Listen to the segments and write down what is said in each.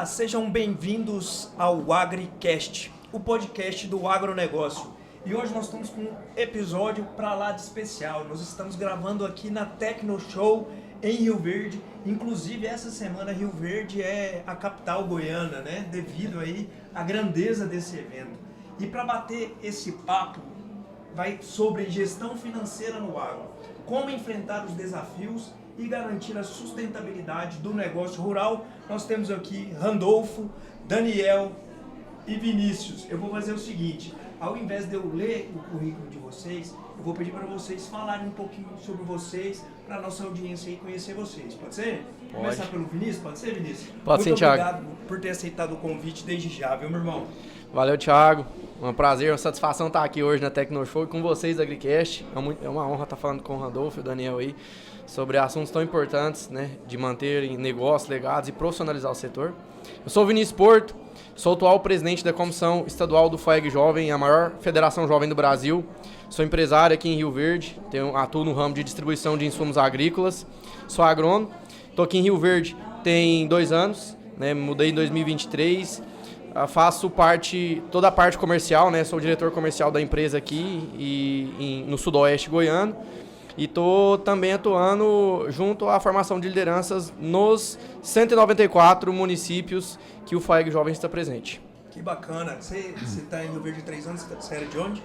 Olá, sejam bem-vindos ao AgriCast, o podcast do agronegócio. E hoje nós estamos com um episódio para lá de especial. Nós estamos gravando aqui na Tecno Show em Rio Verde. Inclusive, essa semana Rio Verde é a capital goiana, né? Devido aí à grandeza desse evento. E para bater esse papo, vai sobre gestão financeira no agro. Como enfrentar os desafios e garantir a sustentabilidade do negócio rural. Nós temos aqui Randolfo, Daniel e Vinícius. Eu vou fazer o seguinte, ao invés de eu ler o currículo de vocês, eu vou pedir para vocês falarem um pouquinho sobre vocês, para a nossa audiência aí conhecer vocês. Pode ser? Pode. Começar pelo Vinícius? Pode ser, Vinícius? Pode sim, Thiago. Muito obrigado por ter aceitado o convite desde já, viu, meu irmão? Valeu, Thiago. Um prazer, uma satisfação estar aqui hoje na Tecno Show e com vocês da AgriCast. É uma honra estar falando com o Randolfo e o Daniel aí sobre assuntos tão importantes, né, de manter negócios, legados e profissionalizar o setor. Eu sou o Vinícius Porto, sou atual presidente da Comissão Estadual do FAEG Jovem, a maior federação jovem do Brasil. Sou empresário aqui em Rio Verde, atuo no ramo de distribuição de insumos agrícolas, sou agrônomo. Estou aqui em Rio Verde tem 2 anos, né, mudei em 2023. Faço toda a parte comercial, né? Sou o diretor comercial da empresa aqui no sudoeste goiano. E estou também atuando junto à formação de lideranças nos 194 municípios que o FAEG Jovem está presente. Que bacana. Você está em Rio Verde há 3 anos, você era de onde?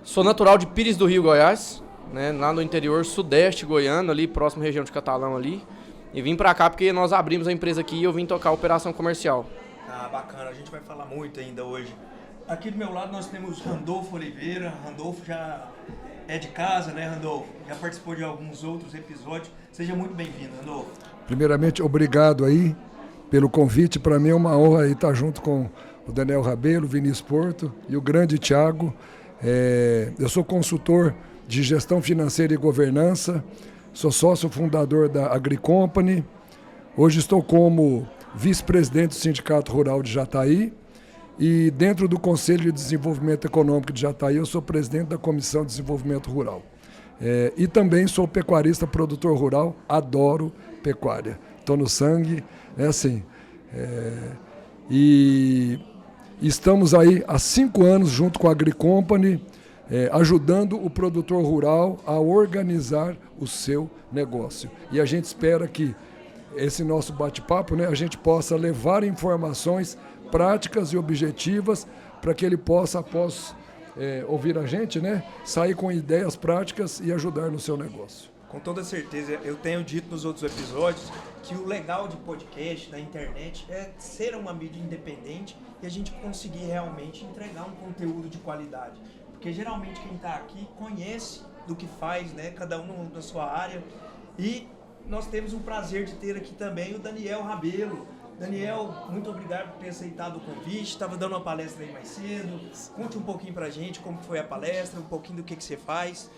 Sou natural de Pires do Rio, Goiás, né? Lá no interior sudeste goiano, ali próximo à região de Catalão ali. E vim para cá porque nós abrimos a empresa aqui e eu vim tocar a operação comercial. Ah, bacana, a gente vai falar muito ainda hoje. Aqui do meu lado nós temos Randolfo Oliveira. Randolfo já é de casa, né, Randolfo? Já participou de alguns outros episódios. Seja muito bem-vindo, Randolfo. Primeiramente, obrigado aí pelo convite. Para mim é uma honra aí estar junto com o Daniel Rabelo, o Vinícius Porto e o grande Thiago. Eu sou consultor de gestão financeira e governança, sou sócio fundador da AgriCompany. Hoje estou como vice-presidente do Sindicato Rural de Jataí e dentro do Conselho de Desenvolvimento Econômico de Jataí eu sou presidente da Comissão de Desenvolvimento Rural. E também sou pecuarista, produtor rural, adoro pecuária. Estou no sangue, e estamos aí há 5 anos junto com a AgriCompany, ajudando o produtor rural a organizar o seu negócio. E a gente espera que esse nosso bate-papo, né, a gente possa levar informações práticas e objetivas para que ele possa, após ouvir a gente, né, sair com ideias práticas e ajudar no seu negócio. Com toda certeza, eu tenho dito nos outros episódios que o legal de podcast, da internet, é ser uma mídia independente e a gente conseguir realmente entregar um conteúdo de qualidade. Porque geralmente quem está aqui conhece do que faz, né, cada um na sua área. E nós temos o prazer de ter aqui também o Daniel Rabelo. Daniel, muito obrigado por ter aceitado o convite. Estava dando uma palestra aí mais cedo. Conte um pouquinho pra gente como foi a palestra, um pouquinho do que você faz.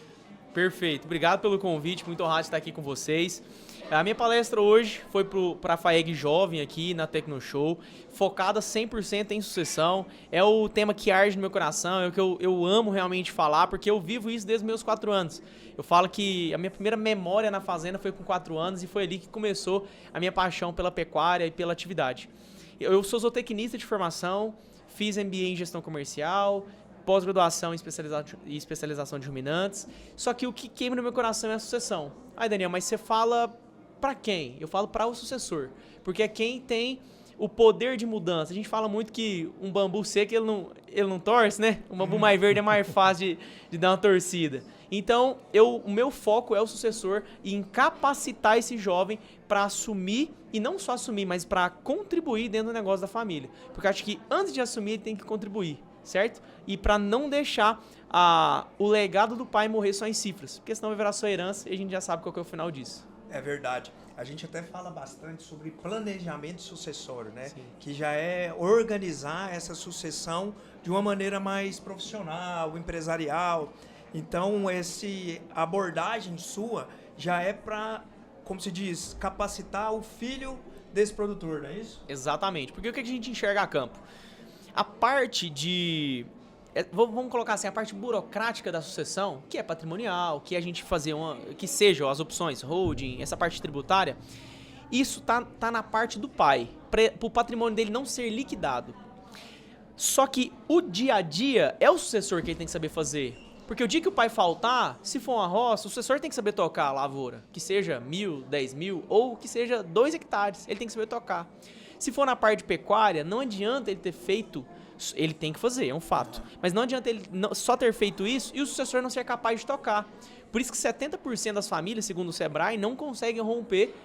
Perfeito. Obrigado pelo convite. Muito honrado de estar aqui com vocês. A minha palestra hoje foi para a FAEG Jovem aqui na Tecno Show, focada 100% em sucessão. É o tema que arde no meu coração, é o que eu amo realmente falar, porque eu vivo isso desde os meus 4 anos. Eu falo que a minha primeira memória na fazenda foi com 4 anos e foi ali que começou a minha paixão pela pecuária e pela atividade. Eu sou zootecnista de formação, fiz MBA em gestão comercial, pós-graduação e especialização de ruminantes, só que o que queima no meu coração é a sucessão. Aí, Daniel, mas você fala para quem? Eu falo para o sucessor, porque é quem tem o poder de mudança. A gente fala muito que um bambu seco ele não torce, né? Um bambu mais verde é mais fácil de dar uma torcida. Então, o meu foco é o sucessor e em capacitar esse jovem para assumir, e não só assumir, mas para contribuir dentro do negócio da família. Porque eu acho que antes de assumir, ele tem que contribuir, certo? E para não deixar o legado do pai morrer só em cifras, porque senão vai virar sua herança e a gente já sabe qual que é o final disso. É verdade. A gente até fala bastante sobre planejamento sucessório, né? Sim. Que já é organizar essa sucessão de uma maneira mais profissional, empresarial. Então, essa abordagem sua já é para, como se diz, capacitar o filho desse produtor, não é isso? Exatamente. Porque o que a gente enxerga a campo? A parte de... Vamos colocar assim, a parte burocrática da sucessão, que é patrimonial, que a gente fazer que sejam as opções, holding, essa parte tributária, Isso tá na parte do pai, para o patrimônio dele não ser liquidado. Só que o dia a dia é o sucessor que ele tem que saber fazer. Porque o dia que o pai faltar, se for uma roça, o sucessor tem que saber tocar a lavoura. Que seja 1.000, 10.000 ou que seja 2 hectares. Ele tem que saber tocar. Se for na parte de pecuária, não adianta ele ter feito... Ele tem que fazer, é um fato. Mas não adianta ele só ter feito isso e o sucessor não ser capaz de tocar. Por isso que 70% das famílias, segundo o Sebrae, não conseguem romper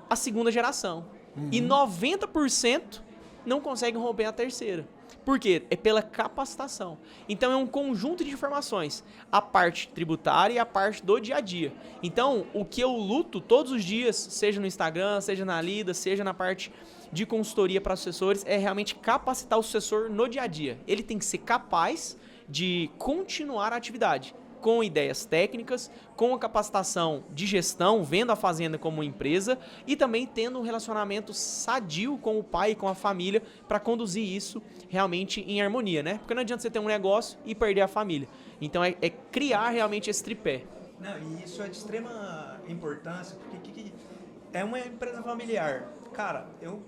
a segunda geração. E 90% não conseguem romper a terceira. Por quê? É pela capacitação. Então é um conjunto de informações. A parte tributária e a parte do dia a dia. Então, o que eu luto todos os dias, seja no Instagram, seja na Lida, seja na parte de consultoria para sucessores, é realmente capacitar o sucessor no dia a dia. Ele tem que ser capaz de continuar a atividade com ideias técnicas, com a capacitação de gestão, vendo a fazenda como empresa e também tendo um relacionamento sadio com o pai e com a família para conduzir isso realmente em harmonia, né? Porque não adianta você ter um negócio e perder a família. Então é criar realmente esse tripé. Não, e isso é de extrema importância, porque é uma empresa familiar. Cara, eu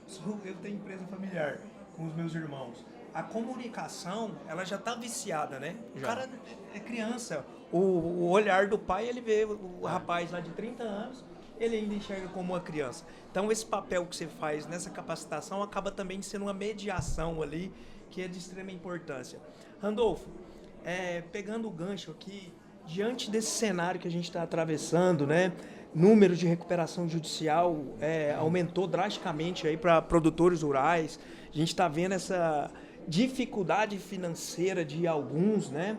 tenho empresa familiar com os meus irmãos. A comunicação, ela já tá viciada, né? O cara é criança. O olhar do pai, ele vê o rapaz lá de 30 anos, ele ainda enxerga como uma criança. Então, esse papel que você faz nessa capacitação acaba também sendo uma mediação ali, que é de extrema importância. Randolfo, pegando o gancho aqui, diante desse cenário que a gente está atravessando, né? Número de recuperação judicial aumentou drasticamente aí para produtores rurais. A gente está vendo essa dificuldade financeira de alguns, né?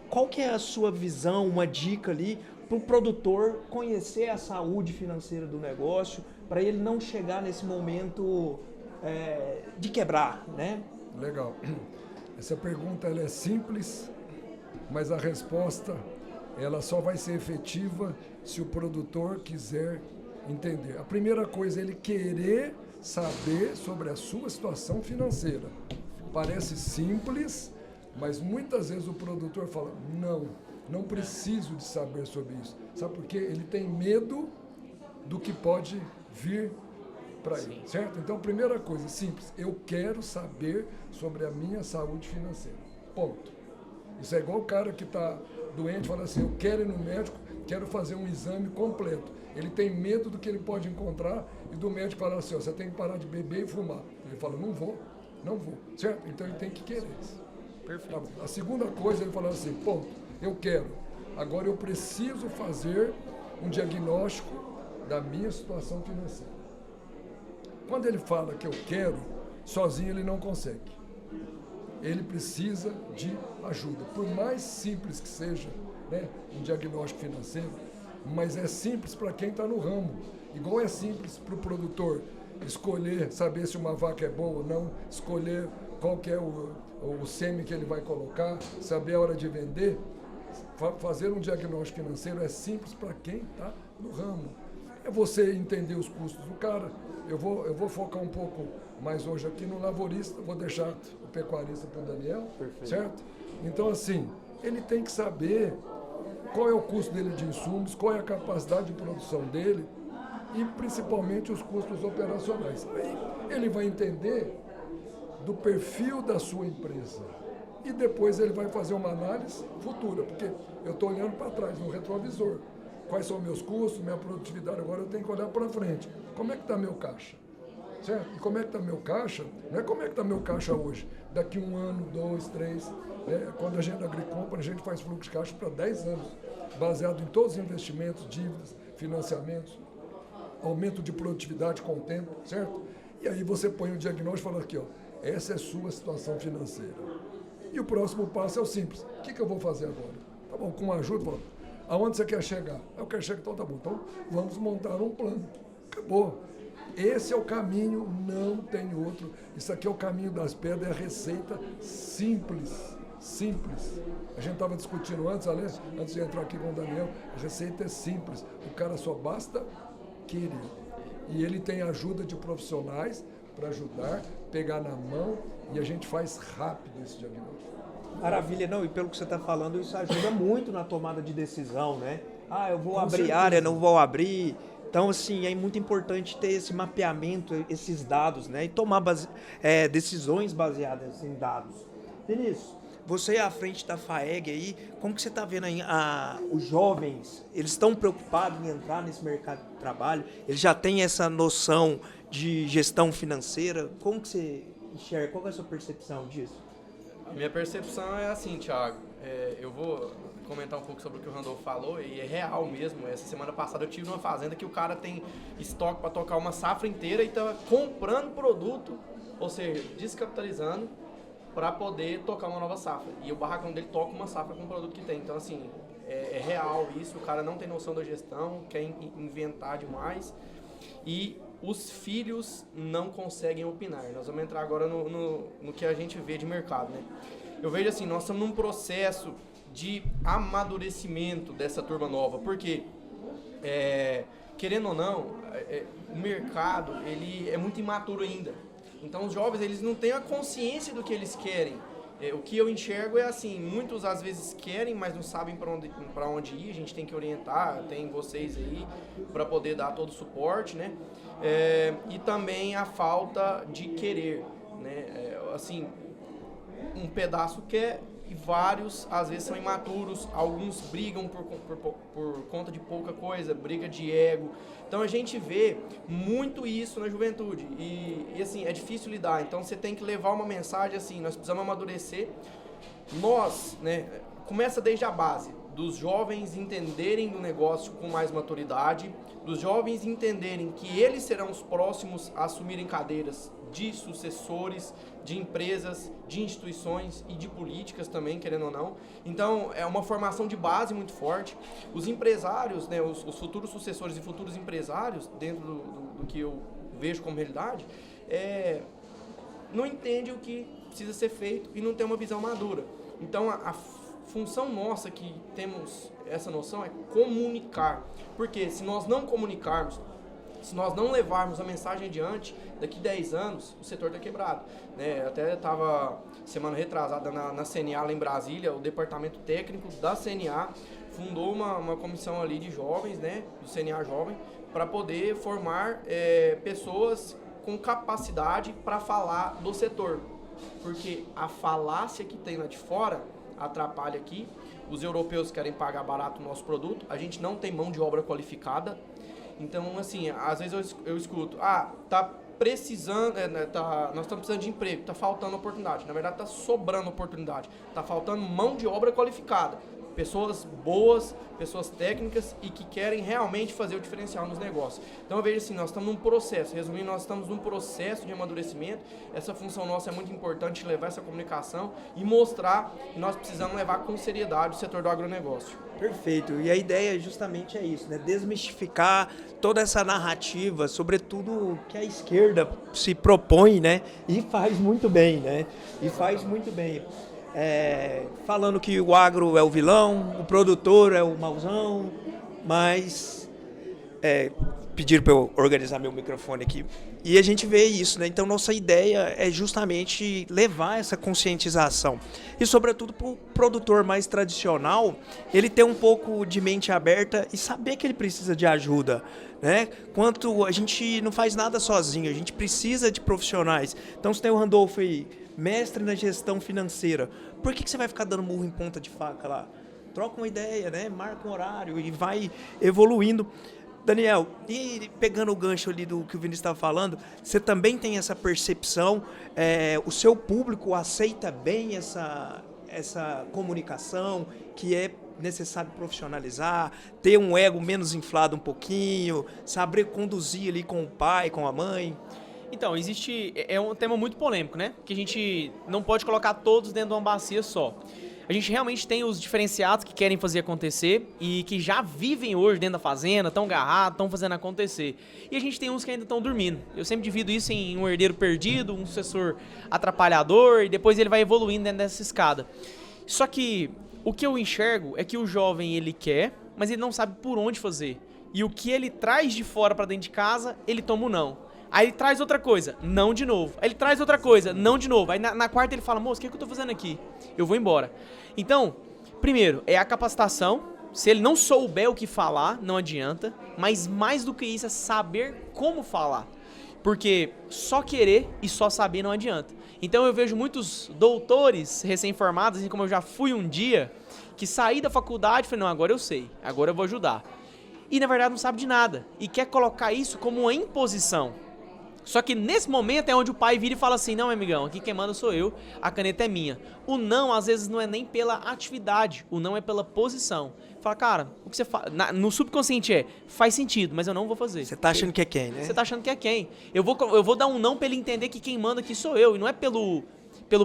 Qual que é a sua visão, uma dica ali para o produtor conhecer a saúde financeira do negócio, para ele não chegar nesse momento de quebrar, né? Legal. Essa pergunta ela é simples, mas a resposta ela só vai ser efetiva se o produtor quiser entender. A primeira coisa é ele querer saber sobre a sua situação financeira. Parece simples, mas muitas vezes o produtor fala, não preciso de saber sobre isso. Sabe por quê? Ele tem medo do que pode vir para ele, certo? Então, primeira coisa, simples, eu quero saber sobre a minha saúde financeira. Ponto. Isso é igual o cara que está doente e fala assim, eu quero ir no médico, quero fazer um exame completo. Ele tem medo do que ele pode encontrar e do médico falar assim, você tem que parar de beber e fumar. Ele fala, não vou, certo? Então ele tem que querer. Perfeito. Tá, a segunda coisa, ele fala assim, ponto, eu quero, agora eu preciso fazer um diagnóstico da minha situação financeira. Quando ele fala que eu quero, sozinho ele não consegue. Ele precisa de ajuda. Por mais simples que seja, né, um diagnóstico financeiro, mas é simples para quem está no ramo. Igual é simples para o produtor escolher, saber se uma vaca é boa ou não, escolher qual que é o sêmen que ele vai colocar, saber a hora de vender. Fazer um diagnóstico financeiro é simples para quem está no ramo. É você entender os custos do cara. Eu vou focar um pouco mais hoje aqui no lavorista, vou deixar o pecuarista para o Daniel, perfeito, certo? Então, assim, ele tem que saber qual é o custo dele de insumos, qual é a capacidade de produção dele e, principalmente, os custos operacionais. Aí ele vai entender do perfil da sua empresa e depois ele vai fazer uma análise futura, porque eu estou olhando para trás, no retrovisor. Quais são meus custos, minha produtividade, agora eu tenho que olhar para frente. Como é que está meu caixa? Certo? E como é que está meu caixa? Não é como é que está meu caixa hoje. Daqui 1 ano, 2, 3. Né? Quando a gente agricompra, a gente faz fluxo de caixa para 10 anos, baseado em todos os investimentos, dívidas, financiamentos, aumento de produtividade com o tempo, certo? E aí você põe um diagnóstico e fala aqui, ó, essa é a sua situação financeira. E o próximo passo é o simples. O que eu vou fazer agora? Tá bom, com ajuda, fala, aonde você quer chegar? Eu quero chegar, então tá bom. Então vamos montar um plano. Acabou. Esse é o caminho, não tem outro. Isso aqui é o caminho das pedras, é a receita simples. Simples. A gente estava discutindo antes, aliás, antes de entrar aqui com o Daniel, a receita é simples. O cara só basta querer. E ele tem ajuda de profissionais para ajudar, pegar na mão e a gente faz rápido esse diagnóstico. Maravilha, não, e pelo que você está falando, isso ajuda muito na tomada de decisão, né? Ah, eu vou abrir certeza. área, não vou abrir, Então, assim, é muito importante ter esse mapeamento, esses dados, né? E tomar decisões baseadas em dados. Vinícius, você é à frente da FAEG aí, como que você está vendo aí os jovens, eles estão preocupados em entrar nesse mercado de trabalho? Eles já têm essa noção de gestão financeira? Como que você enxerga? Qual é a sua percepção disso? A minha percepção é assim, Thiago, eu vou comentar um pouco sobre o que o Randolfo falou, e é real mesmo. Essa semana passada eu tive numa fazenda que o cara tem estoque para tocar uma safra inteira e tá comprando produto, ou seja, descapitalizando para poder tocar uma nova safra. E o barracão dele toca uma safra com o produto que tem. Então, assim, é real isso, o cara não tem noção da gestão, quer inventar demais e os filhos não conseguem opinar. Nós vamos entrar agora no que a gente vê de mercado, né? Eu vejo assim, nós estamos num processo de amadurecimento dessa turma nova, porque, querendo ou não, o mercado ele é muito imaturo ainda. Então os jovens eles não têm a consciência do que eles querem. O que eu enxergo é assim, muitos às vezes querem, mas não sabem para onde ir. A gente tem que orientar, tem vocês aí para poder dar todo o suporte, né? E também a falta de querer, né? Assim, um pedaço quer e vários às vezes são imaturos, alguns brigam por conta de pouca coisa, briga de ego. Então a gente vê muito isso na juventude e assim, é difícil lidar. Então você tem que levar uma mensagem assim, nós precisamos amadurecer. Nós, né, começa desde a base, dos jovens entenderem do negócio com mais maturidade, dos jovens entenderem que eles serão os próximos a assumirem cadeiras de sucessores, de empresas, de instituições e de políticas também, querendo ou não. Então, é uma formação de base muito forte. Os empresários, né, os futuros sucessores e futuros empresários, dentro do que eu vejo como realidade, não entendem o que precisa ser feito e não tem uma visão madura. Então, a função nossa que temos essa noção é comunicar. Porque se nós não comunicarmos, se nós não levarmos a mensagem adiante, daqui 10 anos o setor está quebrado, né? Até estava semana retrasada na CNA lá em Brasília, o departamento técnico da CNA fundou uma comissão ali de jovens, né, do CNA Jovem, para poder formar pessoas com capacidade para falar do setor. Porque a falácia que tem lá de fora atrapalha aqui. Os europeus querem pagar barato o nosso produto, a gente não tem mão de obra qualificada. Então, assim, às vezes eu escuto, tá precisando, nós estamos precisando de emprego, tá faltando oportunidade. Na verdade, tá sobrando oportunidade, tá faltando mão de obra qualificada. Pessoas boas, pessoas técnicas e que querem realmente fazer o diferencial nos negócios. Então eu vejo assim, nós estamos num processo, resumindo, nós estamos num processo de amadurecimento. Essa função nossa é muito importante, levar essa comunicação e mostrar que nós precisamos levar com seriedade o setor do agronegócio. Perfeito, e a ideia justamente é isso, né? Desmistificar toda essa narrativa, sobretudo que a esquerda se propõe, né? E faz muito bem, né? E faz muito bem. Falando que o agro é o vilão, o produtor é o mauzão, mas pediram para eu organizar meu microfone aqui. E a gente vê isso, né? Então nossa ideia é justamente levar essa conscientização. E sobretudo para o produtor mais tradicional, ele ter um pouco de mente aberta e saber que ele precisa de ajuda, né? Quanto a gente não faz nada sozinho, a gente precisa de profissionais. Então você tem o Randolfo aí, mestre na gestão financeira. Por que você vai ficar dando murro em ponta de faca lá? Troca uma ideia, né? Marca um horário e vai evoluindo. Daniel, e pegando o gancho ali do que o Vinícius estava falando, você também tem essa percepção, o seu público aceita bem essa comunicação, que é necessário profissionalizar, ter um ego menos inflado um pouquinho, saber conduzir ali com o pai, com a mãe? Então, é um tema muito polêmico, né? Que a gente não pode colocar todos dentro de uma bacia só. A gente realmente tem os diferenciados que querem fazer acontecer e que já vivem hoje dentro da fazenda, estão agarrados, estão fazendo acontecer. E a gente tem uns que ainda estão dormindo. Eu sempre divido isso em um herdeiro perdido, um sucessor atrapalhador e depois ele vai evoluindo dentro dessa escada. Só que o que eu enxergo é que o jovem ele quer, mas ele não sabe por onde fazer. E o que ele traz de fora para dentro de casa, ele toma o não. Aí ele traz outra coisa, não de novo. Aí ele traz outra coisa, não de novo. Aí na quarta ele fala, moço, o que eu tô fazendo aqui? Eu vou embora. Então, primeiro, é a capacitação, Se ele não souber o que falar, não adianta. Mas mais do que isso é saber como falar. Porque só querer e só saber não adianta. Então eu vejo muitos doutores recém-formados, assim como eu já fui um dia, que saí da faculdade e falei, não, agora eu sei, agora eu vou ajudar. E na verdade não sabe de nada. E quer colocar isso como uma imposição. Só que nesse momento é onde o pai vira e fala assim, não, meu amigão, aqui quem manda sou eu, a caneta é minha. O não, às vezes, não é nem pela atividade, o não é pela posição. Fala, cara, o que você faz? No subconsciente faz sentido, mas eu não vou fazer. Você tá achando que é quem, né? Você tá achando que é quem? Eu vou dar um não pra ele entender que quem manda aqui sou eu, e não é pelo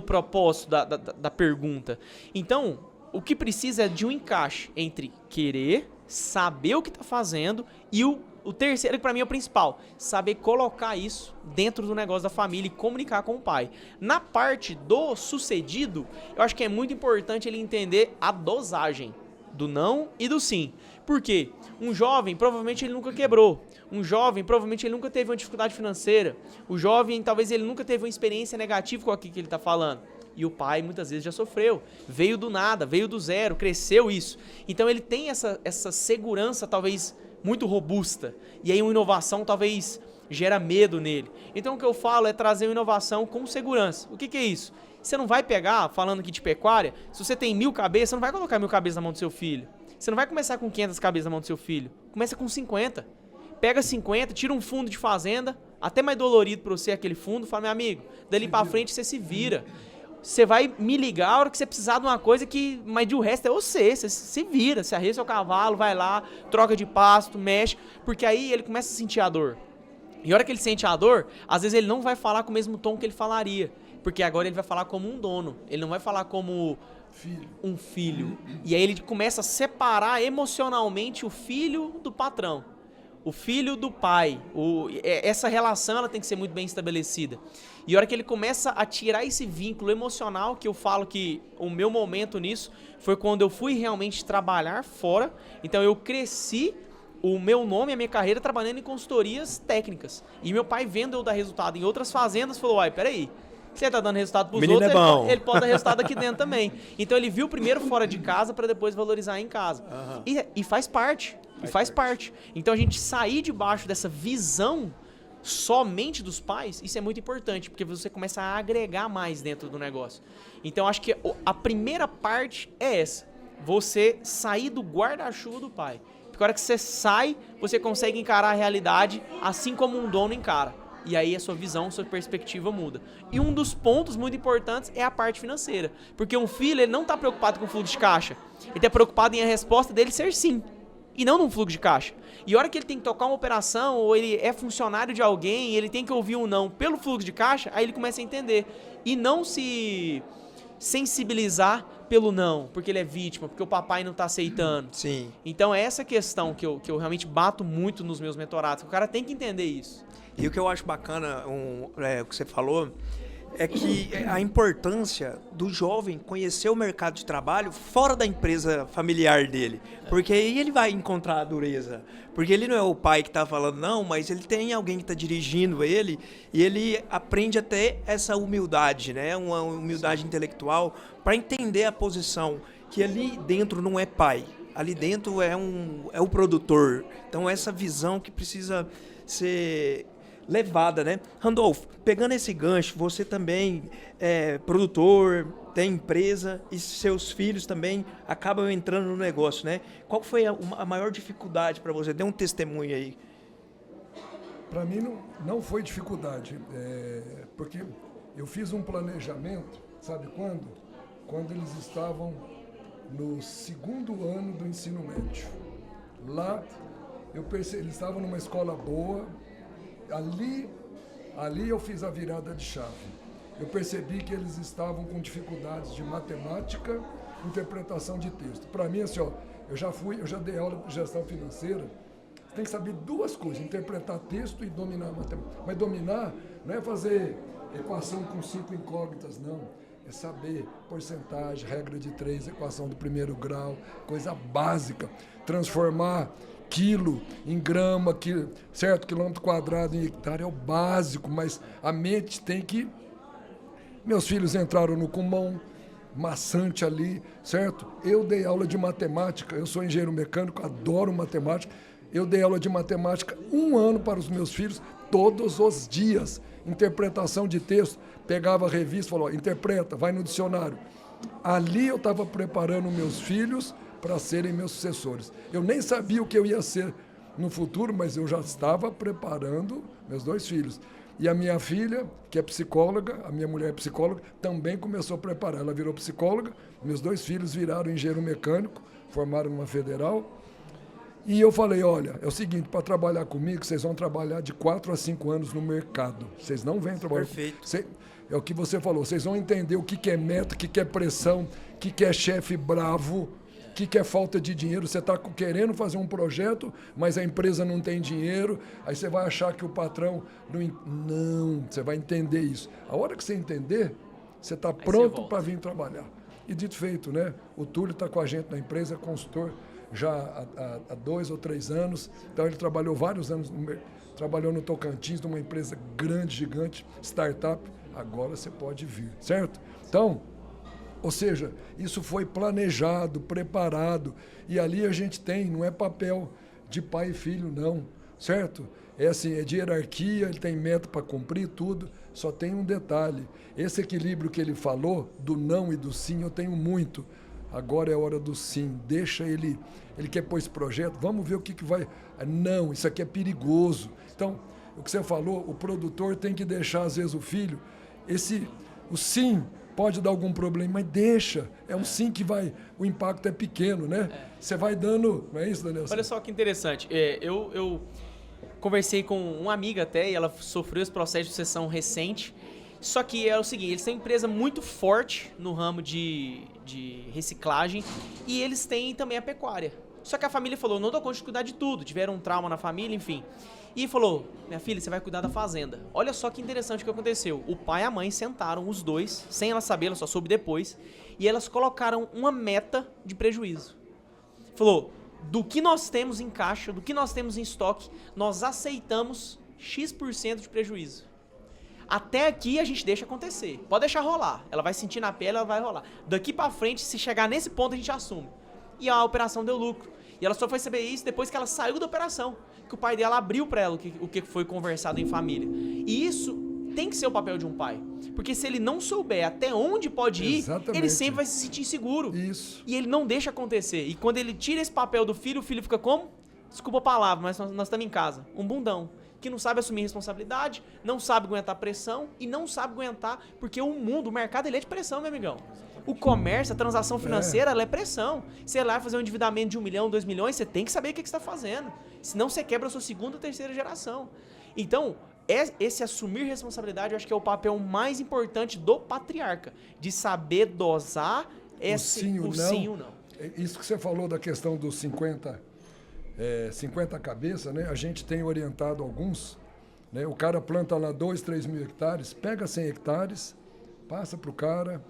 propósito da pergunta. Então, o que precisa é de um encaixe entre querer, saber o que tá fazendo e o terceiro, que pra mim é o principal, saber colocar isso dentro do negócio da família e comunicar com o pai. Na parte do sucedido, eu acho que é muito importante ele entender a dosagem do não e do sim. Por quê? Um jovem, provavelmente ele nunca quebrou. Um jovem, provavelmente ele nunca teve uma dificuldade financeira. O jovem, talvez ele nunca teve uma experiência negativa com aquilo que ele tá falando. E o pai muitas vezes já sofreu. Veio do nada, veio do zero, cresceu isso. Então ele tem essa segurança, talvez muito robusta, e aí uma inovação talvez gera medo nele. Então o que eu falo é trazer uma inovação com segurança. O que é isso? Você não vai pegar, falando aqui de pecuária, se você tem 1000 cabeças, você não vai colocar 1000 cabeças na mão do seu filho. Você não vai começar com 500 cabeças na mão do seu filho. Começa com 50. Pega 50, tira um fundo de fazenda, até mais dolorido para você aquele fundo, fala, meu amigo, dali para frente você se vira. Você vai me ligar a hora que você precisar de uma coisa que... Mas de o resto é você se vira. Se arreia seu cavalo, vai lá, troca de pasto, mexe. Porque aí ele começa a sentir a dor. E a hora que ele sente a dor, às vezes ele não vai falar com o mesmo tom que ele falaria. Porque agora ele vai falar como um dono. Ele não vai falar como um filho. E aí ele começa a separar emocionalmente o filho do patrão. O filho do pai. Essa relação ela tem que ser muito bem estabelecida. E a hora que ele começa a tirar esse vínculo emocional, que eu falo que o meu momento nisso foi quando eu fui realmente trabalhar fora. Então eu cresci o meu nome, a minha carreira, trabalhando em consultorias técnicas. E meu pai, vendo eu dar resultado em outras fazendas, falou, uai, peraí, você tá dando resultado pros Menino outros, é bom. ele pode dar resultado aqui dentro também. Então ele viu primeiro fora de casa para depois valorizar em casa. Uhum. E faz parte. Faz parte. Então a gente sair debaixo dessa visão somente dos pais, isso é muito importante, porque você começa a agregar mais dentro do negócio. Então acho que a primeira parte é essa. Você sair do guarda-chuva do pai. Porque a hora que você sai, você consegue encarar a realidade assim como um dono encara. E aí a sua visão, a sua perspectiva muda. E um dos pontos muito importantes é a parte financeira. Porque um filho, ele não está preocupado com o fluxo de caixa. Ele está preocupado em a resposta dele ser sim. E não num fluxo de caixa. E a hora que ele tem que tocar uma operação, ou ele é funcionário de alguém, ele tem que ouvir um não pelo fluxo de caixa, aí ele começa a entender. E não se sensibilizar pelo não, porque ele é vítima, porque o papai não está aceitando. Sim. Então é essa questão que eu realmente bato muito nos meus mentorados. O cara tem que entender isso. E o que eu acho bacana, o que você falou, é que a importância do jovem conhecer o mercado de trabalho fora da empresa familiar dele. Porque aí ele vai encontrar a dureza. Porque ele não é o pai que está falando não, mas ele tem alguém que está dirigindo ele e ele aprende até essa humildade, né? Uma humildade intelectual para entender a posição, que ali dentro não é pai. Ali dentro é o produtor. Então essa visão que precisa ser levada, né? Randolfo, pegando esse gancho, você também é produtor, tem empresa e seus filhos também acabam entrando no negócio, né? Qual foi a maior dificuldade para você? Dê um testemunho aí. Para mim não foi dificuldade, porque eu fiz um planejamento, sabe quando? Quando eles estavam no 2º ano do ensino médio. Lá, eu percebi, eles estavam numa escola boa. Ali eu fiz a virada de chave. Eu percebi que eles estavam com dificuldades de matemática, interpretação de texto. Para mim, assim, eu já dei aula de gestão financeira. Você tem que saber 2 coisas, interpretar texto e dominar a matemática. Mas dominar não é fazer equação com 5 incógnitas, não. É saber porcentagem, regra de 3, equação do 1º grau, coisa básica. Transformar quilo em grama, certo? Quilômetro quadrado em hectare é o básico, mas a mente tem que... Meus filhos entraram no Kumon, maçante ali, certo? Eu dei aula de matemática, eu sou engenheiro mecânico, adoro matemática. Eu dei aula de matemática 1 ano para os meus filhos, todos os dias. Interpretação de texto, pegava a revista, falou, interpreta, vai no dicionário. Ali eu estava preparando meus filhos para serem meus sucessores. Eu nem sabia o que eu ia ser no futuro, mas eu já estava preparando meus 2 filhos. E a minha filha, que é psicóloga, a minha mulher é psicóloga, também começou a preparar. Ela virou psicóloga, meus 2 filhos viraram engenheiro mecânico, formaram numa federal. E eu falei, olha, é o seguinte, para trabalhar comigo, vocês vão trabalhar de 4 a 5 anos no mercado. Vocês não vêm trabalhar... Perfeito. É o que você falou, vocês vão entender o que é meta, o que é pressão, o que é chefe bravo, o que é falta de dinheiro. Você está querendo fazer um projeto, mas a empresa não tem dinheiro, aí você vai achar que o patrão... Não, você vai entender isso. A hora que você entender, você está pronto para vir trabalhar. E dito feito, né? O Túlio está com a gente na empresa, é consultor já há 2 ou 3 anos. Então ele trabalhou vários anos, trabalhou no Tocantins, numa empresa grande, gigante, startup. Agora você pode vir, certo? Então, ou seja, isso foi planejado, preparado, e ali a gente tem, não é papel de pai e filho, não, certo? É assim, é de hierarquia, ele tem meta para cumprir tudo, só tem um detalhe, esse equilíbrio que ele falou, do não e do sim, eu tenho muito. Agora é a hora do sim, deixa ele quer pôr esse projeto, vamos ver o que vai... Não, isso aqui é perigoso. Então, o que você falou, o produtor tem que deixar, às vezes, o filho, o sim pode dar algum problema, mas deixa, é um sim que vai, o impacto é pequeno, né? Você vai dando, não é isso, Daniel? Olha só que interessante, eu conversei com uma amiga até, e ela sofreu esse processo de sucessão recente. Só que é o seguinte, eles têm uma empresa muito forte no ramo de reciclagem e eles têm também a pecuária. Só que a família falou, não dou conta de cuidar de tudo, tiveram um trauma na família, enfim. E falou, minha filha, você vai cuidar da fazenda. Olha só que interessante o que aconteceu. O pai e a mãe sentaram, os dois, sem ela saber, ela só soube depois, e elas colocaram uma meta de prejuízo. Falou, do que nós temos em caixa, do que nós temos em estoque, nós aceitamos X% de prejuízo. Até aqui a gente deixa acontecer. Pode deixar rolar. Ela vai sentir na pele, ela vai rolar. Daqui pra frente, se chegar nesse ponto, a gente assume. E a operação deu lucro. E ela só foi saber isso depois que ela saiu da operação. Que o pai dela abriu pra ela o que foi conversado em família. E isso tem que ser o papel de um pai. Porque se ele não souber até onde pode ir, ele sempre vai se sentir inseguro. Isso. E ele não deixa acontecer. E quando ele tira esse papel do filho, o filho fica como? Desculpa a palavra, mas nós estamos em casa. Um bundão. Que não sabe assumir responsabilidade, não sabe aguentar pressão e não sabe aguentar, porque o mundo, o mercado, ele é de pressão, meu amigão. O comércio, a transação financeira, ela é pressão. Você vai fazer um endividamento de 1 milhão, 2 milhões, você tem que saber o que você está fazendo. Senão você quebra a sua 2ª ou 3ª geração. Então, esse assumir responsabilidade, eu acho que é o papel mais importante do patriarca, de saber dosar o sim ou não. Isso que você falou da questão dos 50 cabeças, né? A gente tem orientado alguns, né? O cara planta lá 2, 3 mil hectares, pega 100 hectares, passa para o cara,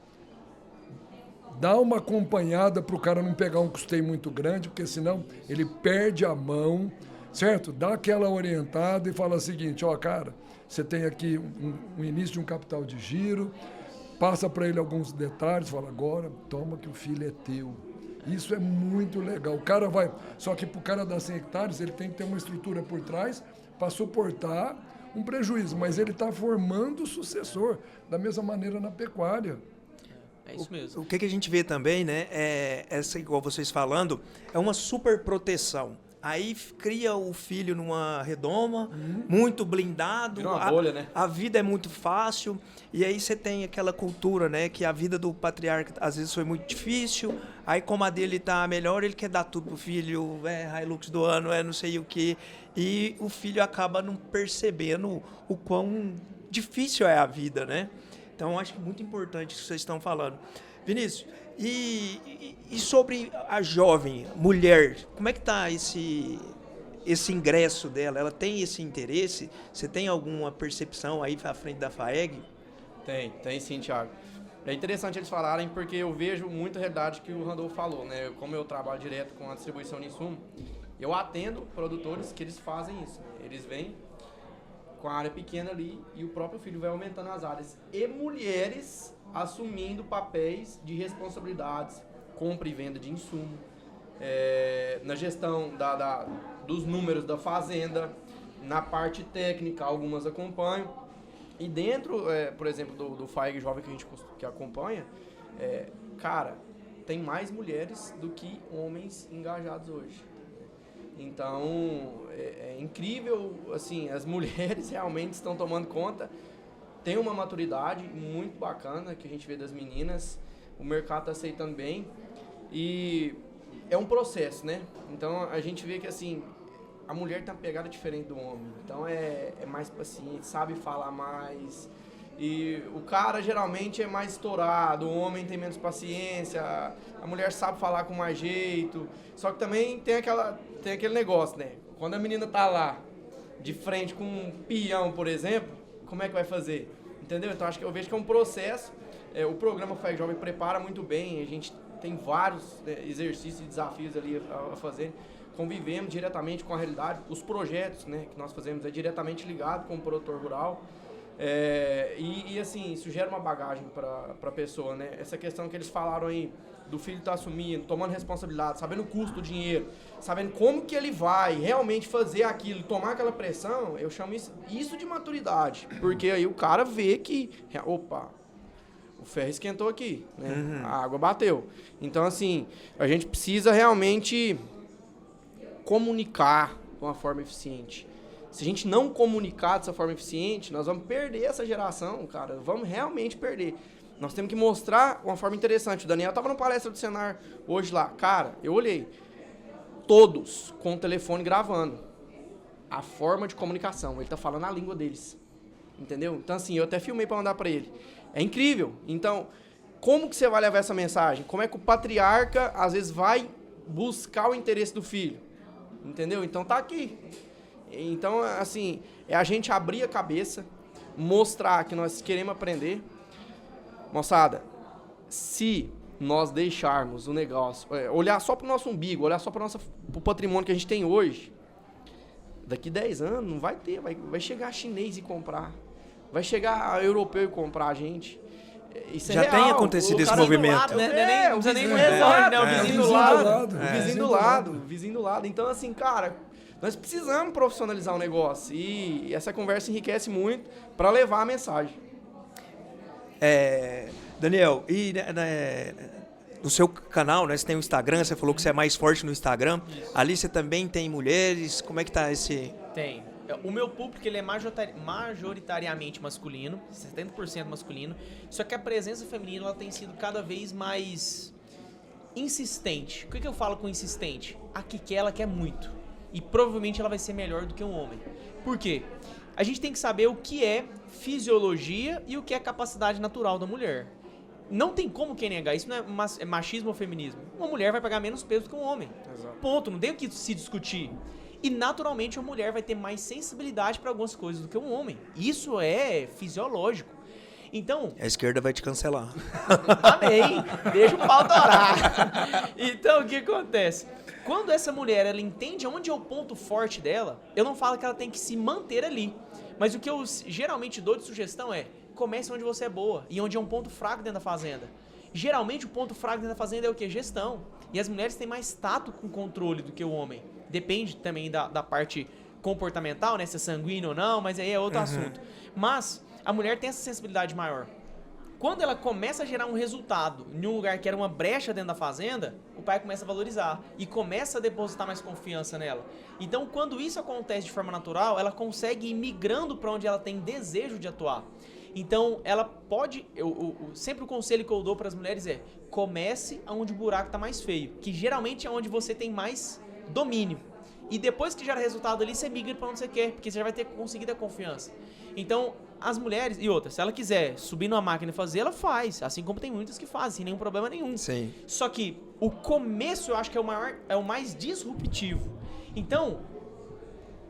dá uma acompanhada para o cara não pegar um custeio muito grande, porque senão ele perde a mão, certo? Dá aquela orientada e fala o seguinte, ó, cara, você tem aqui um início de um capital de giro, passa para ele alguns detalhes, fala, agora toma que o filho é teu. Isso é muito legal. O cara vai... Só que para o cara dar 100 hectares, ele tem que ter uma estrutura por trás para suportar um prejuízo. Mas ele está formando o sucessor. Da mesma maneira na pecuária. É isso mesmo. O que a gente vê também, né? Essa, igual vocês falando, é uma super proteção. Aí cria o filho numa redoma, muito blindado. Vira uma bolha, né? A vida é muito fácil. E aí você tem aquela cultura, né? Que a vida do patriarca às vezes foi muito difícil. Aí como a dele tá melhor, ele quer dar tudo pro filho. Hilux do ano, não sei o quê. E o filho acaba não percebendo o quão difícil é a vida, né? Então acho que é muito importante isso que vocês estão falando. Vinícius, e sobre a jovem mulher, como é que está esse ingresso dela? Ela tem esse interesse? Você tem alguma percepção aí à frente da FAEG? Tem sim, Thiago. É interessante eles falarem porque eu vejo muita realidade que o Randolfo falou, né? Como eu trabalho direto com a distribuição de insumo, eu atendo produtores que eles fazem isso. Eles vêm com a área pequena ali e o próprio filho vai aumentando as áreas. E mulheres assumindo papéis de responsabilidades, compra e venda de insumo, na gestão dos números da fazenda, na parte técnica, algumas acompanham. E dentro, por exemplo, do FAEG Jovem que acompanha, cara, tem mais mulheres do que homens engajados hoje. Então, é incrível, assim, as mulheres realmente estão tomando conta. Tem uma maturidade muito bacana que a gente vê das meninas, o mercado está aceitando bem e é um processo, né? Então, a gente vê que, assim, a mulher tem uma pegada diferente do homem. Então, é mais paciente, sabe falar mais. E o cara geralmente é mais estourado, o homem tem menos paciência, a mulher sabe falar com mais jeito. Só que também tem aquele negócio, né? Quando a menina tá lá, de frente com um peão, por exemplo, como é que vai fazer? Entendeu? Então acho que eu vejo que é um processo. O programa FAEG Jovem prepara muito bem, a gente tem vários exercícios e desafios ali a fazer. Convivemos diretamente com a realidade. Os projetos, né, que nós fazemos é diretamente ligado com o produtor rural. E assim, isso gera uma bagagem para a pessoa, né? Essa questão que eles falaram aí, do filho estar assumindo, tomando responsabilidade, sabendo o custo do dinheiro, sabendo como que ele vai realmente fazer aquilo, tomar aquela pressão, eu chamo isso de maturidade. Porque aí o cara vê que, opa, o ferro esquentou aqui, né? A água bateu. Então, assim, a gente precisa realmente comunicar de uma forma eficiente. Se a gente não comunicar dessa forma eficiente, nós vamos perder essa geração, cara. Vamos realmente perder. Nós temos que mostrar uma forma interessante. O Daniel estava numa palestra do Senar hoje lá. Cara, eu olhei. Todos com o telefone gravando. A forma de comunicação. Ele tá falando a língua deles. Entendeu? Então, assim, eu até filmei para mandar para ele. É incrível. Então, como que você vai levar essa mensagem? Como é que o patriarca, às vezes, vai buscar o interesse do filho? Entendeu? Então, tá aqui. Então, assim, é a gente abrir a cabeça, mostrar que nós queremos aprender. Moçada, se nós deixarmos o negócio, olhar só para o nosso umbigo, olhar só para o patrimônio que a gente tem hoje, daqui 10 anos não vai ter, vai chegar chinês e comprar, vai chegar europeu e comprar a gente. Isso já tem acontecido esse movimento. Lado, né? Não precisa nem resort, né? O vizinho do lado. Então, assim, cara, nós precisamos profissionalizar o negócio e essa conversa enriquece muito para levar a mensagem. Daniel, e no seu canal, né, você tem o Instagram, você falou que você é mais forte no Instagram. Isso. Ali você também tem mulheres, como é que tá esse... Tem. O meu público ele é majoritariamente masculino, 70% masculino, só que a presença feminina ela tem sido cada vez mais insistente. O que eu falo com insistente? A que ela quer muito. E provavelmente ela vai ser melhor do que um homem. Por quê? A gente tem que saber o que é fisiologia e o que é capacidade natural da mulher. Não tem como quem negar, isso não é machismo ou feminismo. Uma mulher vai pegar menos peso que um homem. Exato. Ponto, não tem o que se discutir. E naturalmente a mulher vai ter mais sensibilidade para algumas coisas do que um homem. Isso é fisiológico. Então... A esquerda vai te cancelar. Amém. Deixa o pau torar. Então o que acontece? Quando essa mulher ela entende onde é o ponto forte dela, eu não falo que ela tem que se manter ali. Mas o que eu geralmente dou de sugestão é, comece onde você é boa e onde é um ponto fraco dentro da fazenda. Geralmente o ponto fraco dentro da fazenda é o quê? Gestão. E as mulheres têm mais tato com controle do que o homem. Depende também da parte comportamental, né? Se é sanguíneo ou não, mas aí é outro assunto. Mas a mulher tem essa sensibilidade maior. Quando ela começa a gerar um resultado em um lugar que era uma brecha dentro da fazenda, o pai começa a valorizar e começa a depositar mais confiança nela. Então, quando isso acontece de forma natural, ela consegue ir migrando para onde ela tem desejo de atuar. Então, ela pode... sempre o conselho que eu dou para as mulheres é comece onde o buraco está mais feio, que geralmente é onde você tem mais domínio. E depois que gera resultado ali, você migra para onde você quer, porque você já vai ter conseguido a confiança. Então, as mulheres, e outra, se ela quiser subir numa máquina e fazer, ela faz. Assim como tem muitas que fazem, sem nenhum problema nenhum. Sim. Só que o começo eu acho que é o mais disruptivo. Então,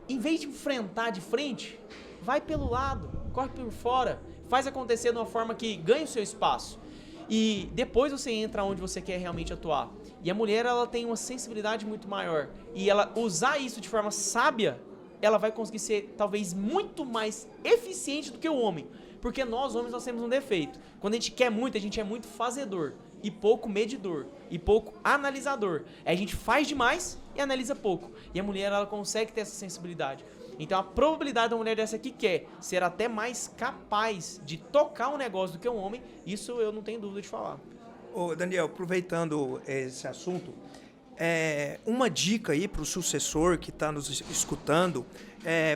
em vez de enfrentar de frente, vai pelo lado, corre por fora, faz acontecer de uma forma que ganhe o seu espaço. E depois você entra onde você quer realmente atuar. E a mulher, ela tem uma sensibilidade muito maior. E ela usar isso de forma sábia ela vai conseguir ser talvez muito mais eficiente do que o homem. Porque nós, homens, nós temos um defeito. Quando a gente quer muito, a gente é muito fazedor e pouco medidor e pouco analisador. Aí a gente faz demais e analisa pouco. E a mulher, ela consegue ter essa sensibilidade. Então a probabilidade da mulher dessa que quer ser até mais capaz de tocar um negócio do que um homem, isso eu não tenho dúvida de falar. Ô, Daniel, aproveitando esse assunto, uma dica aí para o sucessor que está nos escutando,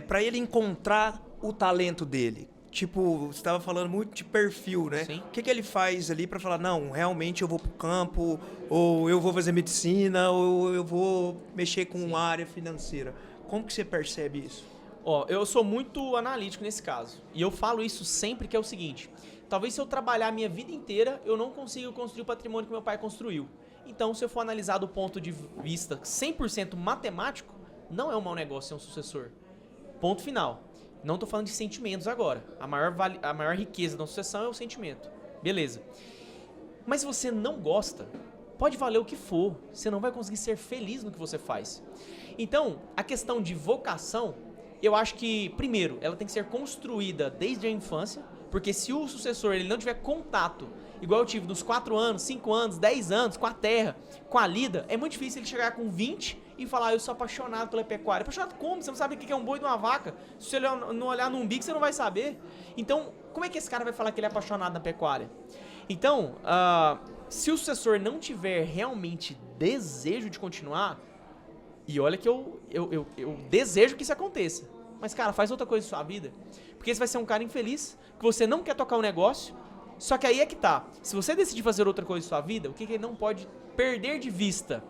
para ele encontrar o talento dele. Tipo, você estava falando muito de perfil, né? Sim. O que ele faz ali para falar, não, realmente eu vou pro campo, ou eu vou fazer medicina, ou eu vou mexer com uma área financeira. Como que você percebe isso? Ó, eu sou muito analítico nesse caso. E eu falo isso sempre, que é o seguinte: talvez se eu trabalhar a minha vida inteira, eu não consiga construir o patrimônio que meu pai construiu. Então, se eu for analisar do ponto de vista 100% matemático, não é um mau negócio ser um sucessor. Ponto final. Não estou falando de sentimentos agora. A maior riqueza da sucessão é o sentimento. Beleza. Mas se você não gosta, pode valer o que for. Você não vai conseguir ser feliz no que você faz. Então, a questão de vocação, eu acho que, primeiro, ela tem que ser construída desde a infância, porque se o sucessor ele não tiver contato, igual eu tive nos 4 anos, 5 anos, 10 anos, com a terra, com a lida, é muito difícil ele chegar com 20 e falar, eu sou apaixonado pela pecuária. Apaixonado como? Você não sabe o que é um boi de uma vaca. Se você não olhar no umbigo, você não vai saber. Então, como é que esse cara vai falar que ele é apaixonado na pecuária? Então, se o sucessor não tiver realmente desejo de continuar, e olha que eu desejo que isso aconteça, mas, cara, faz outra coisa em sua vida, porque você vai ser um cara infeliz, que você não quer tocar um negócio. Só que aí é que tá. Se você decidir fazer outra coisa em sua vida, o que ele não pode perder de vista?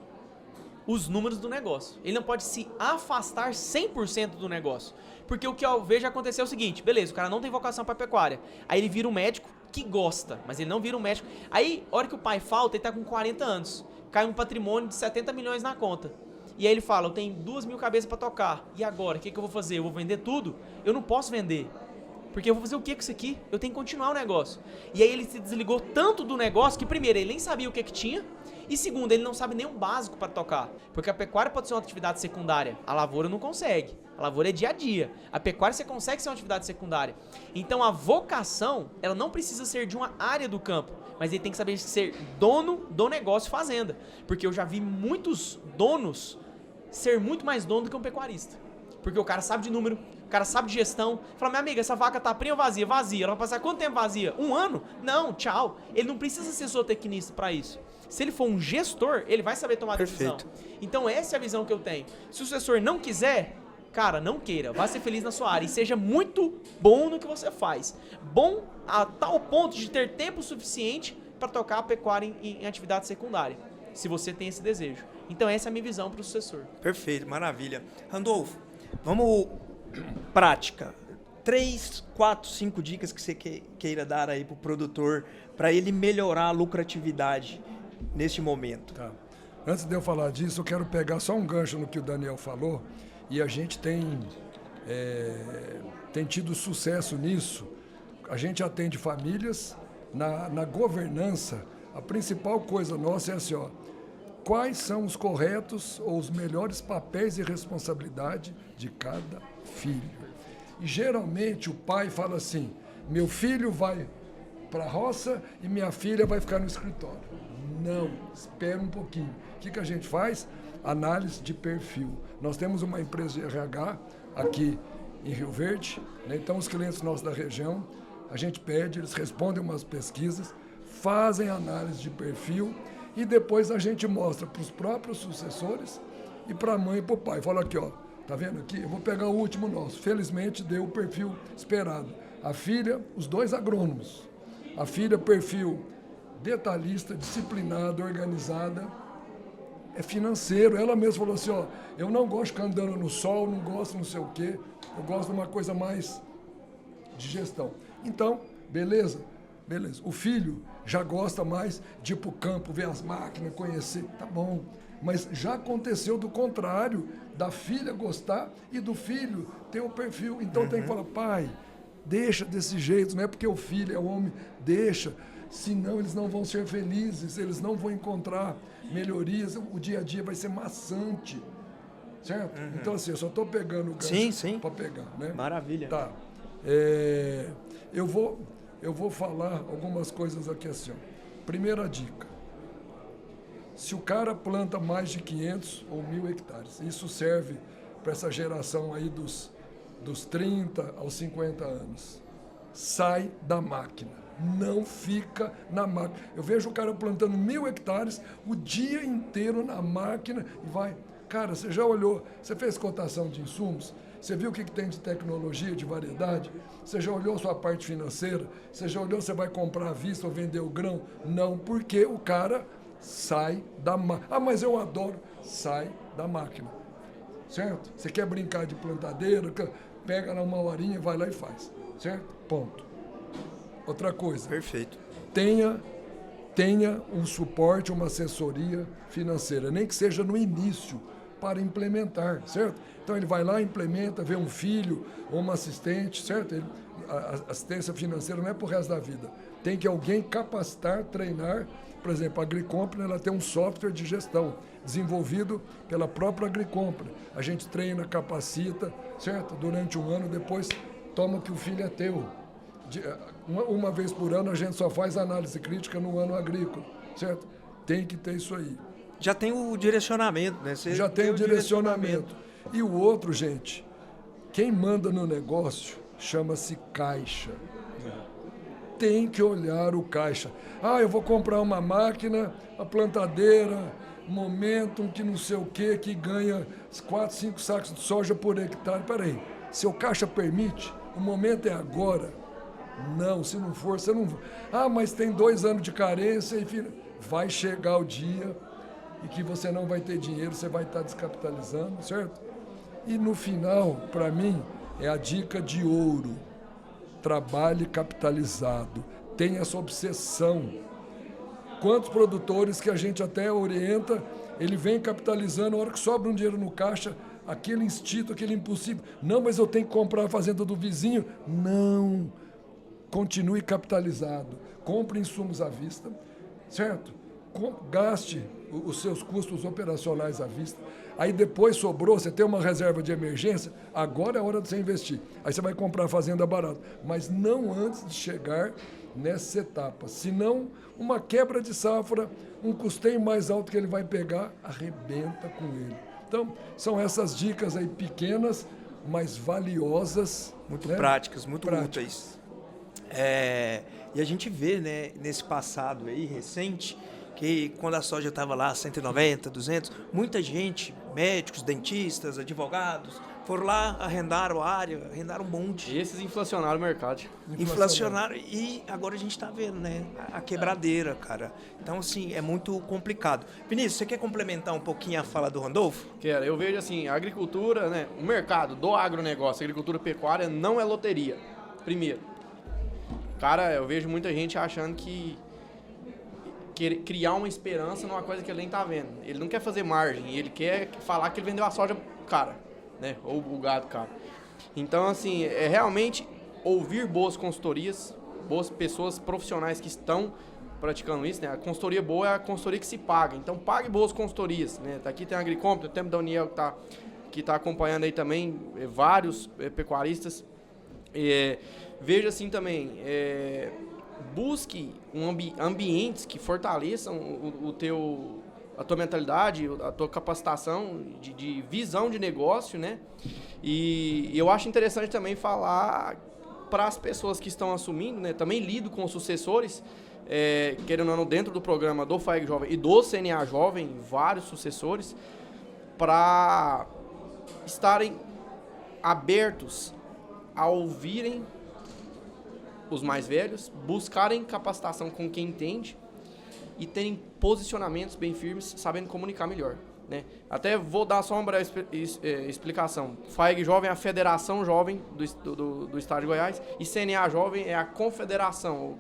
Os números do negócio. Ele não pode se afastar 100% do negócio. Porque o que eu vejo acontecer é o seguinte: beleza, o cara não tem vocação pra pecuária. Aí ele vira um médico que gosta, mas ele não vira um médico. Aí, a hora que o pai falta, ele tá com 40 anos. Cai um patrimônio de 70 milhões na conta. E aí ele fala, eu tenho 2.000 cabeças pra tocar. E agora, o que eu vou fazer? Eu vou vender tudo? Eu não posso vender. Porque eu vou fazer o que com isso aqui? Eu tenho que continuar o negócio. E aí ele se desligou tanto do negócio que, primeiro, ele nem sabia o que tinha. E segundo, ele não sabe nem o básico para tocar. Porque a pecuária pode ser uma atividade secundária. A lavoura não consegue. A lavoura é dia a dia. A pecuária você consegue ser uma atividade secundária. Então a vocação, ela não precisa ser de uma área do campo. Mas ele tem que saber ser dono do negócio fazenda. Porque eu já vi muitos donos ser muito mais dono do que um pecuarista. Porque o cara sabe de número, o cara sabe de gestão. Fala, minha amiga, essa vaca tá prenha ou vazia? Vazia. Ela vai passar quanto tempo vazia? 1 ano? Não, tchau. Ele não precisa ser zootecnista para isso. Se ele for um gestor, ele vai saber tomar decisão. Então essa é a visão que eu tenho. Se o sucessor não quiser, cara, não queira. Vá ser feliz na sua área e seja muito bom no que você faz. Bom a tal ponto de ter tempo suficiente para tocar a pecuária em atividade secundária. Se você tem esse desejo. Então essa é a minha visão para o sucessor. Perfeito, maravilha. Randolfo, vamos prática. 3, 4, 5 dicas que você queira dar aí pro produtor para ele melhorar a lucratividade neste momento. Tá. Antes de eu falar disso, eu quero pegar só um gancho no que o Daniel falou, e a gente tem tido sucesso nisso. A gente atende famílias, na governança, a principal coisa nossa é assim, ó, quais são os corretos ou os melhores papéis e responsabilidade de cada filho. E geralmente o pai fala assim, meu filho vai para a roça e minha filha vai ficar no escritório. Não, espera um pouquinho. O que a gente faz? Análise de perfil. Nós temos uma empresa de RH aqui em Rio Verde, né? Então os clientes nossos da região, a gente pede, eles respondem umas pesquisas, fazem análise de perfil e depois a gente mostra para os próprios sucessores e para a mãe e para o pai. Fala aqui, ó, tá vendo aqui? Eu vou pegar o último nosso. Felizmente deu o perfil esperado. A filha, os 2 agrônomos. A filha, perfil detalhista, disciplinada, organizada, é financeiro. Ela mesma falou assim, ó, eu não gosto de ficar andando no sol, não gosto não sei o quê, eu gosto de uma coisa mais de gestão. Então, beleza. O filho já gosta mais de ir pro campo, ver as máquinas, conhecer, tá bom. Mas já aconteceu do contrário, da filha gostar e do filho ter o perfil. Então tem que falar, pai, deixa desse jeito, não é porque o filho é homem, deixa. Senão eles não vão ser felizes, eles não vão encontrar melhorias, o dia a dia vai ser maçante. certo? Então, assim, eu só estou pegando o gancho para pegar, né? Maravilha. Tá. Eu vou falar algumas coisas aqui assim, ó. Primeira dica. Se o cara planta mais de 500 ou 1.000 hectares, isso serve para essa geração aí dos 30 aos 50 anos. Sai da máquina. Não fica na máquina. Eu vejo o cara plantando 1.000 hectares o dia inteiro na máquina e vai. Cara, você já olhou, você fez cotação de insumos? Você viu o que tem de tecnologia, de variedade? Você já olhou sua parte financeira? Você já olhou se vai comprar à vista ou vender o grão? Não, porque o cara sai da máquina. Ah, mas eu adoro. Sai da máquina. Certo? Você quer brincar de plantadeira, pega lá uma horinha e vai lá e faz. Certo? Ponto. Outra coisa. Perfeito. Tenha um suporte, uma assessoria financeira, nem que seja no início, para implementar, certo? Então ele vai lá, implementa, vê um filho ou uma assistente, certo? A assistência financeira não é pro resto da vida. Tem que alguém capacitar, treinar. Por exemplo, a Agricompra, ela tem um software de gestão desenvolvido pela própria Agricompra. A gente treina, capacita, certo? Durante um ano, depois toma que o filho é teu. Uma vez por ano a gente só faz análise crítica no ano agrícola, certo? Tem que ter isso aí. Já tem o direcionamento, né? Você já tem o direcionamento. E o outro, gente, quem manda no negócio chama-se caixa. Tem que olhar o caixa. Ah, eu vou comprar uma máquina, a plantadeira, Momentum, que não sei o quê, que ganha 4, 5 sacos de soja por hectare. Peraí, seu caixa permite? O momento é agora. Não, se não for, você não... Ah, mas tem 2 anos de carência e vai chegar o dia e que você não vai ter dinheiro, você vai estar descapitalizando, certo? E no final, para mim, é a dica de ouro. Trabalhe capitalizado. Tenha essa obsessão. Quantos produtores que a gente até orienta, ele vem capitalizando, a hora que sobra um dinheiro no caixa, aquele instinto, aquele impossível. Não, mas eu tenho que comprar a fazenda do vizinho. Não. Continue capitalizado. Compre insumos à vista, certo? Gaste os seus custos operacionais à vista. Aí depois sobrou, você tem uma reserva de emergência, agora é a hora de você investir. Aí você vai comprar a fazenda barata. Mas não antes de chegar nessa etapa. Senão, uma quebra de safra, um custeio mais alto que ele vai pegar, arrebenta com ele. Então, são essas dicas aí pequenas, mas valiosas. Muito práticas, muito úteis. E a gente vê, né, nesse passado aí, recente, que quando a soja estava lá 190, 200, muita gente, médicos, dentistas, advogados, foram lá, arrendaram a área, arrendaram um monte. E esses inflacionaram o mercado. Inflacionaram. E agora a gente está vendo, né? A quebradeira, cara. Então, assim, é muito complicado. Vinícius, você quer complementar um pouquinho a fala do Randolfo? Quero. Eu vejo assim, a agricultura, né? O mercado do agronegócio, a agricultura pecuária não é loteria. Primeiro. Cara, eu vejo muita gente achando que criar uma esperança numa coisa que ele nem tá vendo. Ele não quer fazer margem, ele quer falar que ele vendeu a soja cara, né? Ou o gado cara. Então, assim, é realmente ouvir boas consultorias, boas pessoas profissionais que estão praticando isso, né? A consultoria boa é a consultoria que se paga. Então, pague boas consultorias, né? Aqui tem a Agricompra, tem o tempo da Daniel que tá acompanhando aí também, vários pecuaristas. Veja assim também, busque ambientes que fortaleçam a tua mentalidade, a tua capacitação de visão de negócio, né? E eu acho interessante também falar para as pessoas que estão assumindo, né? Também lido com os sucessores, querendo ou não, dentro do programa do FAEG Jovem e do CNA Jovem, vários sucessores, para estarem abertos a ouvirem os mais velhos, buscarem capacitação com quem entende e terem posicionamentos bem firmes, sabendo comunicar melhor, né? Até vou dar só uma breve explicação. FAEG Jovem é a Federação Jovem do Estado de Goiás e CNA Jovem é a Confederação,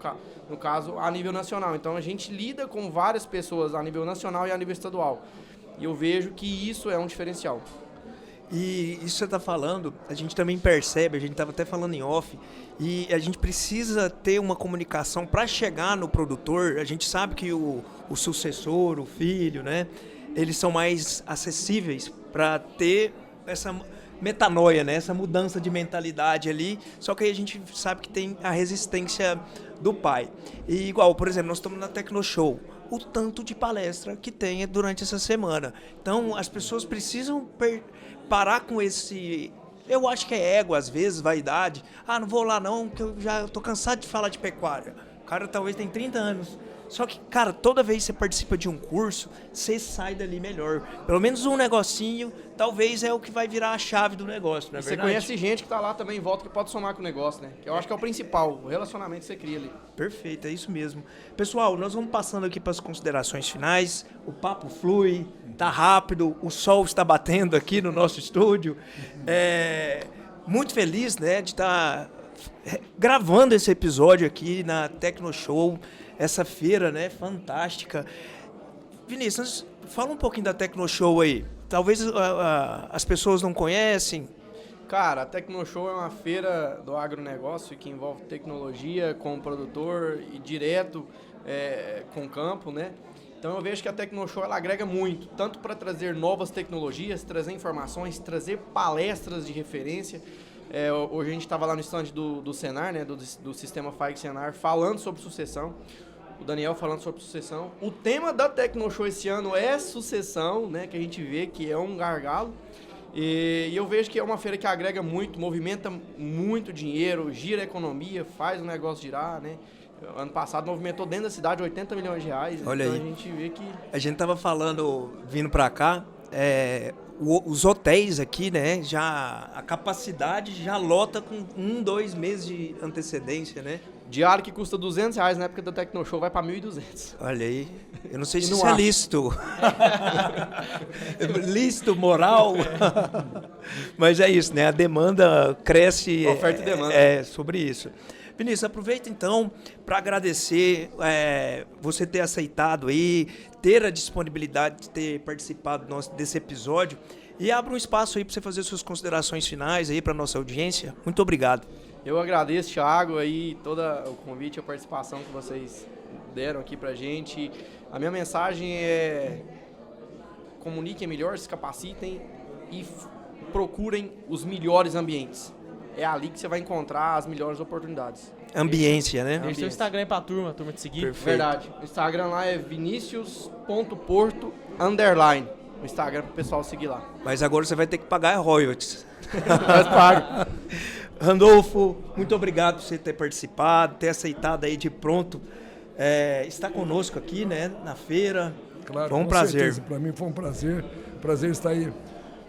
no caso, a nível nacional. Então, a gente lida com várias pessoas a nível nacional e a nível estadual. E eu vejo que isso é um diferencial. E isso que você está falando, a gente também percebe, a gente estava até falando em off, e a gente precisa ter uma comunicação para chegar no produtor. A gente sabe que o sucessor, o filho, né, eles são mais acessíveis para ter essa metanoia, né? Essa mudança de mentalidade ali. Só que aí a gente sabe que tem a resistência do pai. E igual, por exemplo, nós estamos na Tecnoshow. O tanto de palestra que tem durante essa semana. Então, as pessoas precisam parar com esse... Eu acho que é ego, às vezes, vaidade. Ah, não vou lá não, que eu já tô cansado de falar de pecuária. O cara talvez tem 30 anos. Só que, cara, toda vez que você participa de um curso, você sai dali melhor. Pelo menos um negocinho, talvez é o que vai virar a chave do negócio, não é Você verdade? conhece gente que tá lá também em volta que pode somar com o negócio, né? Que eu acho que é o principal, o relacionamento que você cria ali. Perfeito, é isso mesmo. Pessoal, nós vamos passando aqui para as considerações finais. O papo flui, tá rápido, o sol está batendo aqui no nosso estúdio. Muito feliz, né, de estar gravando esse episódio aqui na Tecnoshow, essa feira, né, fantástica. Vinícius, fala um pouquinho da Tecnoshow aí. Talvez as pessoas não conhecem. Cara, a Tecnoshow é uma feira do agronegócio que envolve tecnologia com o produtor e direto com o campo, né? Então eu vejo que a Tecnoshow ela agrega muito, tanto para trazer novas tecnologias, trazer informações, trazer palestras de referência. Hoje a gente estava lá no stand do Senar, né, do sistema FAIG Senar, falando sobre sucessão. O Daniel falando sobre sucessão. O tema da Tecnoshow esse ano é sucessão, né, que a gente vê que é um gargalo. E eu vejo que é uma feira que agrega muito, movimenta muito dinheiro, gira a economia, faz o negócio girar, né? Ano passado movimentou dentro da cidade 80 milhões de reais. Olha então aí. A gente vê que... A gente tava falando, vindo para cá, os hotéis aqui, né, já a capacidade já lota com 1-2 meses de antecedência, né? Diário que custa R$200 na época da Tecnoshow vai para 1.200. Olha aí, eu não sei se não isso é acho. lícito. Lícito, moral. Mas é isso, né? A demanda cresce. Oferta e demanda. É sobre isso. Vinícius, aproveita então para agradecer você ter aceitado aí, ter a disponibilidade de ter participado desse episódio e abra um espaço aí para você fazer suas considerações finais aí para nossa audiência. Muito obrigado. Eu agradeço, Thiago, aí todo o convite, a participação que vocês deram aqui pra gente. A minha mensagem é: comuniquem melhor, se capacitem e procurem os melhores ambientes. É ali que você vai encontrar as melhores oportunidades. Ambiência, né? Deixa seu Instagram aí pra turma te seguir. Perfeito. Verdade. O Instagram lá é vinicius.porto_. O Instagram pro pessoal seguir lá. Mas agora você vai ter que pagar royalties. Mas pago. Randolfo, muito obrigado por você ter participado, ter aceitado aí de pronto estar conosco aqui, né, na feira. Claro, foi um com prazer. certeza. Para mim foi um prazer. Prazer estar aí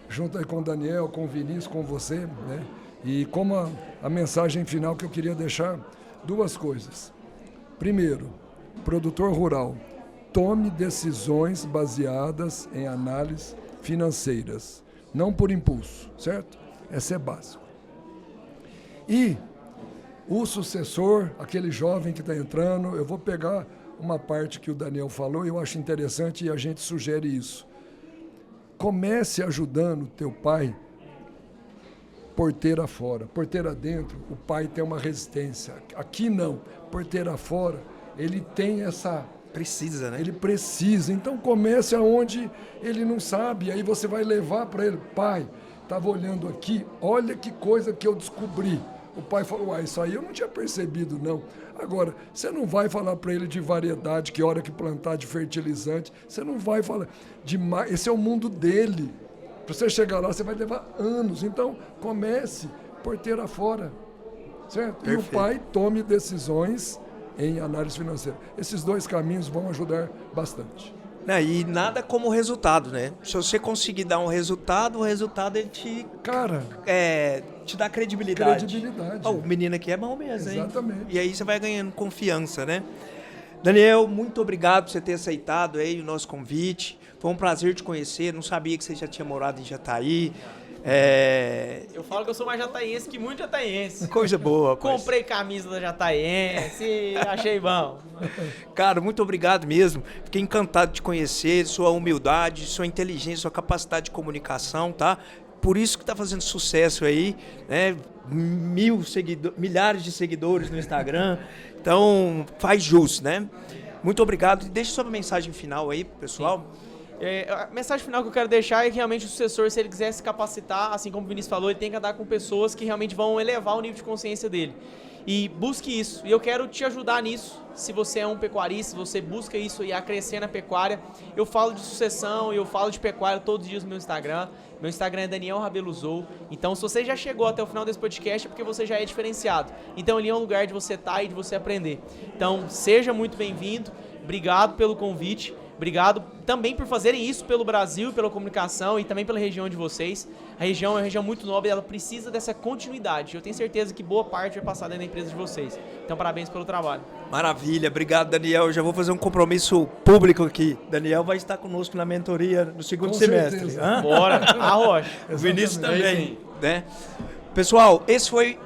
junto aí com o Daniel, com o Vinícius, com você, né? E como a mensagem final que eu queria deixar, duas coisas. Primeiro, produtor rural, tome decisões baseadas em análises financeiras, não por impulso, certo? Essa é básico. E o sucessor, aquele jovem que está entrando, eu vou pegar uma parte que o Daniel falou e eu acho interessante e a gente sugere isso. Comece ajudando teu pai porteira fora. Porteira dentro, o pai tem uma resistência. Aqui não. Porteira fora, ele tem essa... Precisa, né? Ele precisa. Então comece aonde ele não sabe. Aí você vai levar para ele. Pai, estava olhando aqui, olha que coisa que eu descobri. O pai falou, isso aí eu não tinha percebido, não. Agora, você não vai falar para ele de variedade, que hora que plantar de fertilizante. Você não vai falar de mais. Esse é o mundo dele. Para você chegar lá, você vai levar anos. Então, comece porteira fora. Certo? Perfeito. E o pai tome decisões em análise financeira. Esses dois caminhos vão ajudar bastante. E nada como resultado, né? Se você conseguir dar um resultado, o resultado ele te dá credibilidade. Credibilidade. O menino aqui é bom mesmo, hein? Exatamente. E aí você vai ganhando confiança, né? Daniel, muito obrigado por você ter aceitado aí o nosso convite. Foi um prazer te conhecer. Não sabia que você já tinha morado em Jataí. Eu falo que eu sou mais jataiense que muito jataiense. Coisa boa. Rapaz. Comprei camisa da Jataiense, achei bom. Cara, muito obrigado mesmo. Fiquei encantado de te conhecer, sua humildade, sua inteligência, sua capacidade de comunicação, tá? Por isso que tá fazendo sucesso aí, né? Milhares de seguidores no Instagram. Então, faz jus, né? Muito obrigado. E deixa sua mensagem final aí pro pessoal. A mensagem final que eu quero deixar é que realmente o sucessor, se ele quiser se capacitar, assim como o Vinícius falou, ele tem que andar com pessoas que realmente vão elevar o nível de consciência dele. E busque isso. E eu quero te ajudar nisso. Se você é um pecuarista, se você busca isso e a crescer na pecuária, eu falo de sucessão e eu falo de pecuária todos os dias no meu Instagram. Meu Instagram é Daniel Rabelo Zou. Então, se você já chegou até o final desse podcast, é porque você já é diferenciado. Então, ali é um lugar de você estar e de você aprender. Então, seja muito bem-vindo. Obrigado pelo convite. Obrigado também por fazerem isso pelo Brasil, pela comunicação e também pela região de vocês. A região é uma região muito nobre, ela precisa dessa continuidade. Eu tenho certeza que boa parte vai passar dentro da empresa de vocês. Então, parabéns pelo trabalho. Maravilha, obrigado, Daniel. Eu já vou fazer um compromisso público aqui. Daniel vai estar conosco na mentoria no segundo semestre. Bora, arrocha. O Vinícius também, né? Pessoal, esse foi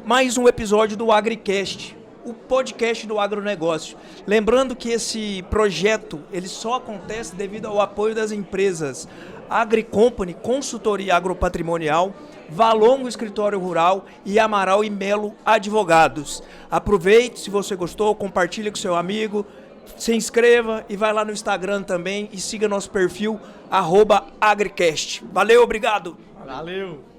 mais um episódio do AgriCast, o podcast do agronegócio. Lembrando que esse projeto ele só acontece devido ao apoio das empresas AgriCompany, Consultoria Agropatrimonial, Valongo Escritório Rural e Amaral e Melo Advogados. Aproveite, se você gostou, compartilhe com seu amigo, se inscreva e vai lá no Instagram também e siga nosso perfil @agricast. Valeu, obrigado! Valeu!